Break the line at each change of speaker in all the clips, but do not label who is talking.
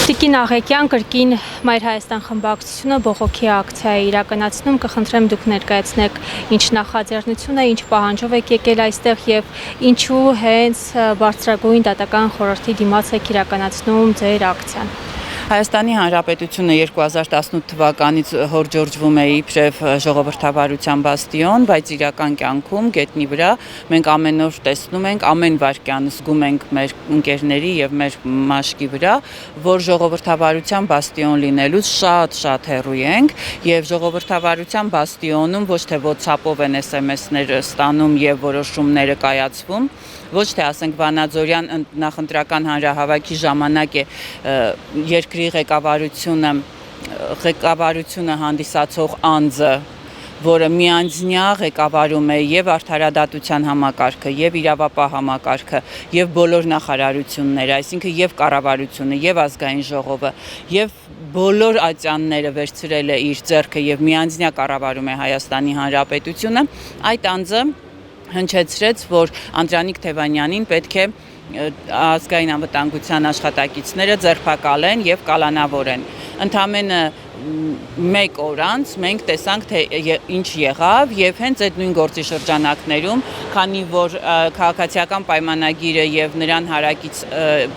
Տիկին Աղեկյան կրկին Մայր Հայաստան խմբակցությունը բողոքի ակցիա է իրականացնում, կխնդրեմ դուք ներկայացնեք ինչ նախաձեռնություն է, ինչ պահանջով եք եկել այստեղ եւ ինչու հենց բարձրագույն դատական խորհրդի դիմաց եք իրականացնում ձեր ակցիան։
Հայաստանի Հանրապետությունը 2018 թվականից հորջորջվում է իբրև ժողովրդավարության բաստիոն, բայց իրական կյանքում գետնի վրա մենք ամեն օր տեսնում ենք, ամեն վայրկյան զգում ենք մեր ընկերների եւ մեր մաշկի վրա, որ ժողովրդավարության բաստիոն լինելուց շատ հեռու ենք եւ ժողովրդավարության բաստիոնում ոչ թե WhatsApp-ով են SMS-ներ ստանում եւ որոշումները կայացվում, ոչ թե ասենք Վանաձորյան նախընտրական հանրահավաքի ժամանակ է երկրի ղեկավարությունը հանդիսացող անձը, որը միանձնյա ղեկավարում է եւ արդարադատության համակարգը, եւ իրավապահ համակարգը, եւ բոլոր նախարարությունները, այսինքն եւ կառավարությունը, եւ ազգային ժողովը, եւ բոլոր ատյանները վերցրել է իր ձեռքը եւ միանձնյա կառավարում է Հայաստանի Հանրապետությունը, այդ անձը հնչեցրեց, որ Անդրանիկ Թևանյանին պետք է ազգային անվտանգության աշխատակիցները ձերբակալեն եւ կալանավորեն։ Ընդամենը մեկ օր անց մենք տեսանք, թե ինչ եղավ եւ հենց այդ նույն գործի շրջանակներում, քանի որ քաղաքացիական պայմանագիրը եւ նրան հարակից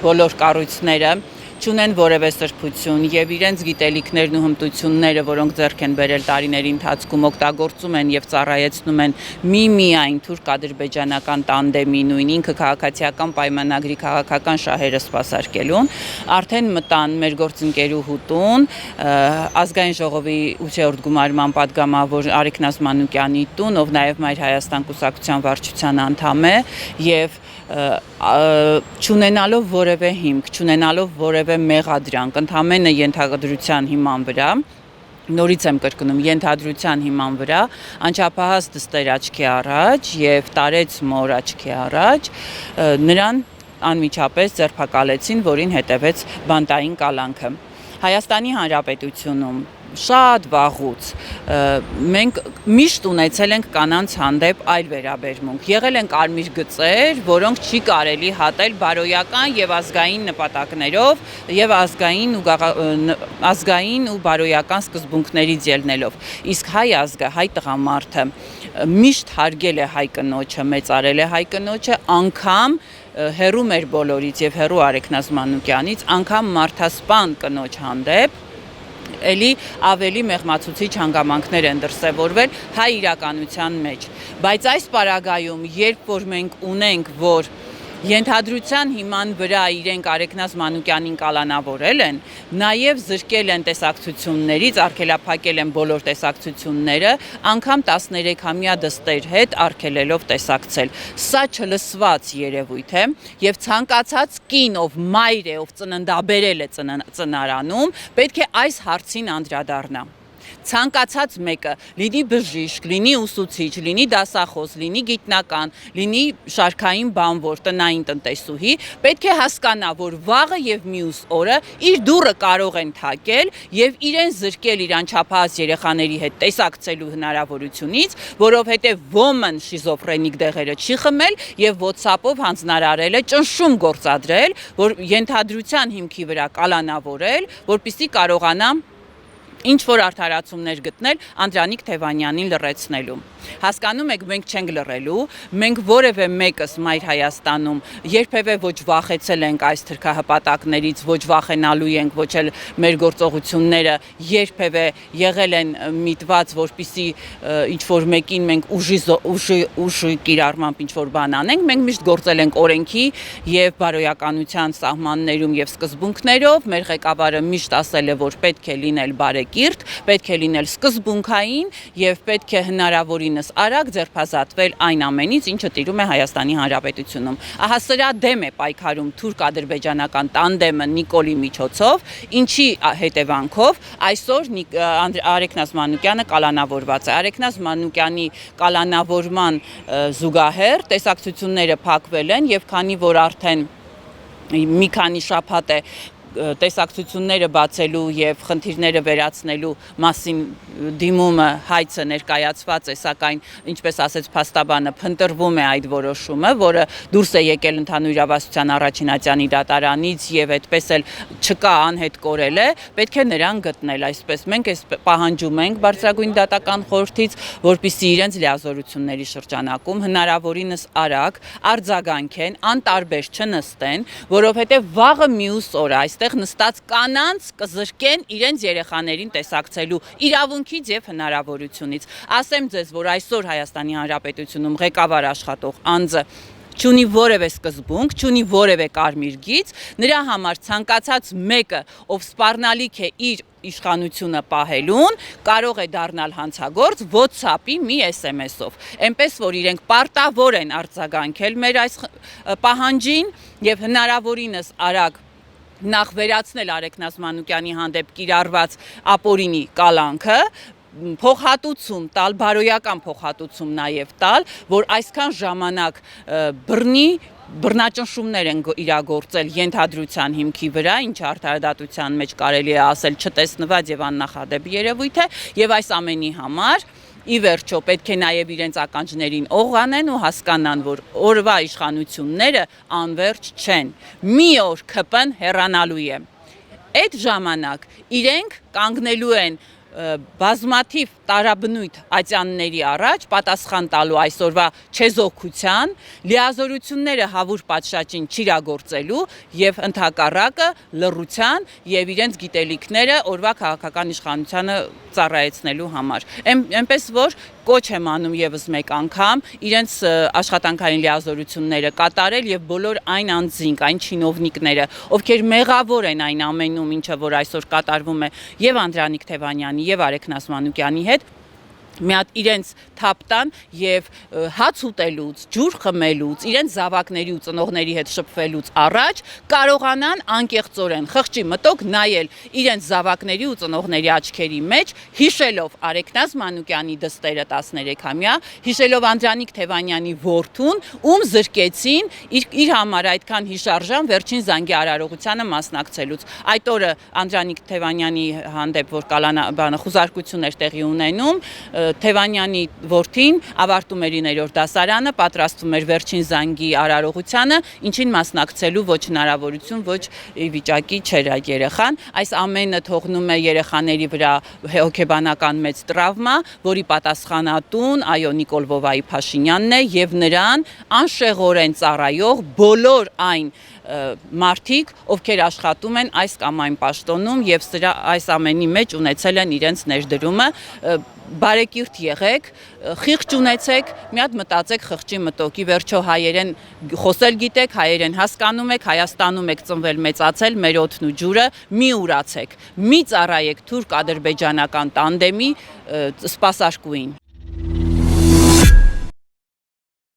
բոլոր կառույցները չունեն որևէ սրբություն եւ իրենց գիտելիքներն ու հմտությունները, որոնք ձեռք են բերել տարիների ընթացքում, օգտագործում են եւ ծառայեցնում են միայն թուրք-ադրբեջանական տանդեմի նույն ինքը քաղաքացիական պայմանագրի քաղաքական շահերը սպասարկելուն, արդեն մտան մեր գործընկերուհու տուն, ազգային ժողովի 8-րդ գումարման падգամավոր Արեգնազ Մանուկյանի տուն, ով նաեւ Մայր Հայաստան կուսակցության վարչության անդամ է եւ չունենալով որևէ հիմք, չունենալով որևէ մեղադրանք, ընդամենը ենթադրության հիման վրա, նորից եմ կրկնում, ենթադրության հիման վրա, անչափահաս դստեր աչքի առաջ եւ տարեց մոր աչքի առաջ, նրան անմիջապես ձերբակալեցին, որին հետևեց բանտային կալանքը։ Հայաստանի Հանրապետությունում շատ վաղուց մենք միշտ ունեցել ենք կանանց հանդեպ այլ վերաբերմունք, եղել են կարմիր գծեր, որոնք չի կարելի հատել բարոյական եւ ազգային նպատակներով եւ ազգային ու բարոյական սկզբունքներից ելնելով, իսկ հայ ազգը, հայ տղամարդը միշտ հարգել է հայ կնոջը, մեծարել է հայ կնոջը, անգամ հերու մեր բոլորից եւ հերու Արեգնազ Մանուկյանից, անգամ մարդասպան կնոջ հանդեպ էլի ավելի մեղմացուցիչ հանգամանքներ են դրսևորվել հայ իրականության մեջ, բայց այս պարագայում, երբ որ մենք ունենք, որ ենթադրության հիման վրա իրենք Արեգնազ Մանուկյանին կալանավորել են, նաև զրկել են տեսակցություններից, արգելափակել են բոլոր տեսակցությունները, անգամ 13-ամյա դստեր հետ արգելելով տեսակցել։ Սա չլսված երևույթ է եւ ցանկացած կին, ով մայր է, ով ծննդաբերել է ծնարանում, պետք է այս հարցին անդրադառնա։ Ցանկացած մեկը, լինի բժիշկ, լինի ուսուցիչ, լինի դասախոս, լինի գիտնական, լինի շարքային բանվոր, տնային տնտեսուհի, պետք է հասկանա, որ վաղը եւ մյուս օրը իր դուռը կարող են թակել եւ իրեն զրկել իր անչափահաս երեխաների հետ տեսակցելու հնարավորությունից, որովհետեւ ոմն շիզոֆրենիկ դեղերը չի խմել եւ WhatsApp-ով հանձնարարել է ճնշում գործադրել, որ ենթադրության հիմքի վրա կալանավորել, որպեսզի կարողանա ինչ որ արդարացումներ գտնել Անդրանիկ Թևանյանին լռեցնելու։ Հասկանում եք, մենք չենք լռելու, մենք որևէ մեկս Մայր Հայաստանում երբևէ ոչ վախեցել ենք այս թրքահպատակներից, ոչ վախենալու ենք, ոչ էլ մեր գործողությունները երբևէ եղել են միտված, որպեսզի ինչ որ մեկին մենք ուժի կիրառմամբ ինչ որ բան անենք, մենք միշտ գործել ենք օրենքի եւ բարոյականության սահմաններում եւ սկզբունքներով, մեր ղեկավարը միշտ ասել է, որ պետք է լինել բարեկիրթ, պետք է լինել սկզբունքային եւ պետք է հնարավորինս արագ ձերբազատվել այն ամենից, ինչը տիրում է Հայաստանի Հանրապետությունում։ Ահա սրա դեմ է պայքարում թուրք-ադրբեջանական տանդեմը Նիկոլի միջոցով, ինչի հետևանքով այսօր Արեգնազ Մանուկյանը կալանավորված է։ Արեգնազ Մանուկյանի կալանավորման զուգահեռ տեսակցությունները փակվել են եւ քանի որ արդեն մի քանի շաբաթ է տեսակցությունները բացելու եւ խնդիրները վերացնելու մասին դիմումը հայցը ներկայացված է, սակայն ինչպես ասեց փաստաբանը, փնտրվում է այդ որոշումը, որը դուրս է եկել ընդհանուր իրավասության առաջին ատյանի դատարանից եւ այդպես էլ չկա անհետ կորել է, պետք է նրան գտնել, այսպես մենք այս պահանջում ենք բարձրագույն դատական խորհրդից, որպեսզի իրենց լիազորությունների շրջանակում հնարավորինս արագ արձագանքեն, անտարբեր չնստեն, որովհետեւ վաղը մյուս օրը այստեղ նստած կանանց կզրկեն իրենց երեխաներին տեսակցելու իրավունքից եւ հնարավորությունից։ Ասեմ ձեզ, որ այսօր Հայաստանի Հանրապետությունում ղեկավար աշխատող անձը չունի որևէ սկզբունք, չունի որևէ կարմիր գիծ, նրա համար ցանկացած մեկը, ով սպառնալիք է իր իշխանությունը պահելուն, կարող է դառնալ հանցագործ WhatsApp-ի մի SMS-ով։ Էնպես որ իրենք պարտավոր են արձագանքել մեր այս պահանջին եւ հնարավորինս արագ նախ վերացնել Արեգնաս Մանուկյանի հանդեպ կիրառված ապօրինի կալանքը, փոխհատուցում տալ, բարոյական փոխհատուցում նաև տալ, որ այսքան ժամանակ բռնաճնշումներ են իրագործել ենթադրության հիմքի վրա, ինչ արդարադատության մեջ կարելի է ասել չտեսնված եւ աննախադեպ երևույթ է, եւ այս ամենի համար ի վերջո պետք է նաև իրենց ականջներին օղանեն ու հասկանան, որ օրվա իշխանությունները անվերջ չեն։ Մի օր ԿՊ-ն հեռանալու է։ Այդ ժամանակ իրենք կանգնելու են բազմաթիվ տարաբնույթ ատյանների առաջ պատասխան տալու այսօրվա չեզոքության, լիազորությունները հավուր պատշաճին չիրագործելու եւ ընդհակառակը լռության եւ իրենց գիտելիքները օրվա քաղաքական իշխանությանը ծառայեցնելու համար։ Էնպես որ կոչ եմ անում եւս մեկ անգամ իրենց աշխատանքային լիազորությունները կատարել եւ բոլոր այն անձինք, այն չինովնիկները, ովքեր մեղավոր են այն ամենում, ինչը որ այսօր կատարվում է եւ Անդրանիկ Թևանյանի եւ Արեգնաս Մանուկյանի հետ, մի հատ իրենց թափ տան եւ հաց ուտելուց, ջուր խմելուց, իրենց զավակների ու ծնողների հետ շփվելուց առաջ կարողանան անկեղծորեն խղճի մտոք նայել իրենց զավակների ու ծնողների աչքերի մեջ, հիշելով Արեգնաս Մանուկյանի դստերը 13-ամյա, հիշելով Անդրանիկ Թևանյանի որդուն, ում զրկեցին իր համար այդքան հիշարժան վերջին զանգի արարողությանը մասնակցելուց։ Այդ օրը Անդրանիկ Թևանյանի հանդեպ որ խուզարկություն էր տեղի ունենում, Թևանյանի որդին ավարտում էր 9-րդ դասարանը, պատրաստվում էր վերջին զանգի արարողությանը, ինչին մասնակցելու ոչ հնարավորություն, ոչ վիճակի չէր այդ երեխան։ Այս ամենը թողնում է երեխաների վրա հոգեբանական մեծ տրավմա, որի պատասխանատուն այո Նիկոլ Վովայի Փաշինյանն է եւ նրան անշեղորեն ծառայող բոլոր այն մարդիկ, ովքեր աշխատում են այս կամ այն պաշտոնում եւ այս ամենի մեջ ունեցել են իրենց ներդրումը, բարեկիրթ եղեք, խիղճ ունեցեք, մի հատ մտածեք խղճի մտոք, ի վերջո հայերեն խոսել գիտեք, հայերեն հասկանում եք, Հայաստանում եք ծնվել մեծացել, մեր օդն ու ջուրը մի ուրացեք, մի ծառայեք թուրք-ադրբեջանական տանդեմի սպասարկուին։